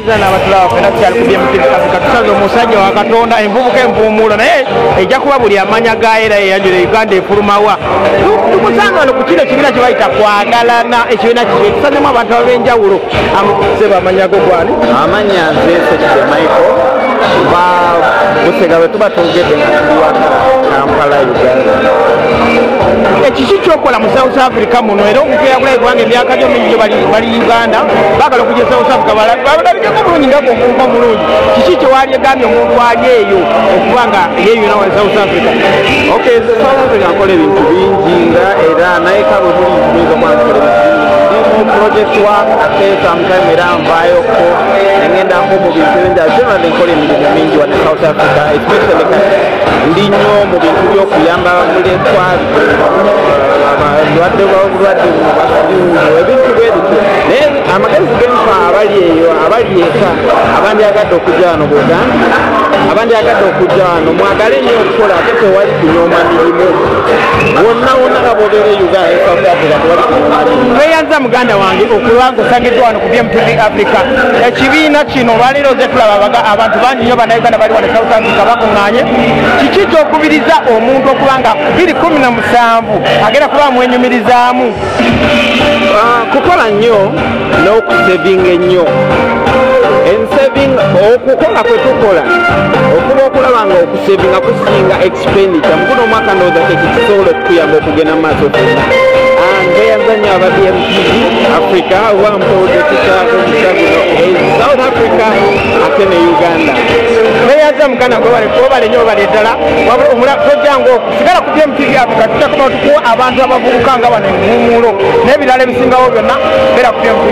zana abatulawo fena tukyali ku BMTV Africa tusaze omusajja wa Katonda envubuka empuumuulo naye ejja kuba buli amanya ga era eyanjula Uganda efulumawa tumusanga wano ku kino ekibiina kye bayita kwagalana ekibiina kiki ekisazemu abantu ab'enjawulo seba amanyako gwani amanya nze Sekide Michael busega bwe tuba twogedde nga tuli waka Kampala Uganda ekiki kyokola mu South Africa muno era omuntu eyagula eggwanga emyaka gyo mingi bali Uganda baagala okujja South Africa balabikeko bulungi nga bwomuvuka mulungi kiki kyewali egambye omuntu wali eyo okuba nga yeeyuna wa South Africa okay South Africa nkola ebintu bingi nga era naye kabo tuli tuyinza okwankola ebintu project work ate sometime era nvaayoko nengendako mu bintu ebinjala generally nkola emirimu mingi wane South Africa especially ndi nnyo mu bintu by'okuyamba abamulekwa abalwadde b'obulwadde ebintu bwebityo naye amagezi genfa abali eyo abali eka abandyagadde okujja wano Buganda abandyagadde okujja wano mwagale nnyo okukola ate tewali kunyooma mirimu wonna wonna nga b'obeera Uganda South Africa tewali kunyooma mirimu weyanza muganda wange okulwanga osangiddwa wano ku BMTV Africa ekibiina kino olwaleero ze tulaba abantu bangi nnyo bannayuganda bali wano South Africa bakuŋŋaanye kiki kyokubiriza omuntu okuba nga 2017 agenda kuba mwenyumirizaamu kukola nnyo n'okusevinga ennyo okukola kwe tukola okuba okulaba nga okusevinga kusinga expenditure mukuno omwaka ndowooza tekikisobola okukuyamba okugenda mu maaso fena ngeyanza nnyo aba BMTV Africa wampoodekisaako musaguno South Africa ate ne Uganda weyanza muganda gwebale nnyo obale ddala wabula tojjanga okusigala ku BMTV Africa tujja kuba tukuwa abantu abavubuka nga bano envuumuulo n'ebirala ebisingawo byonna beera ku BMTV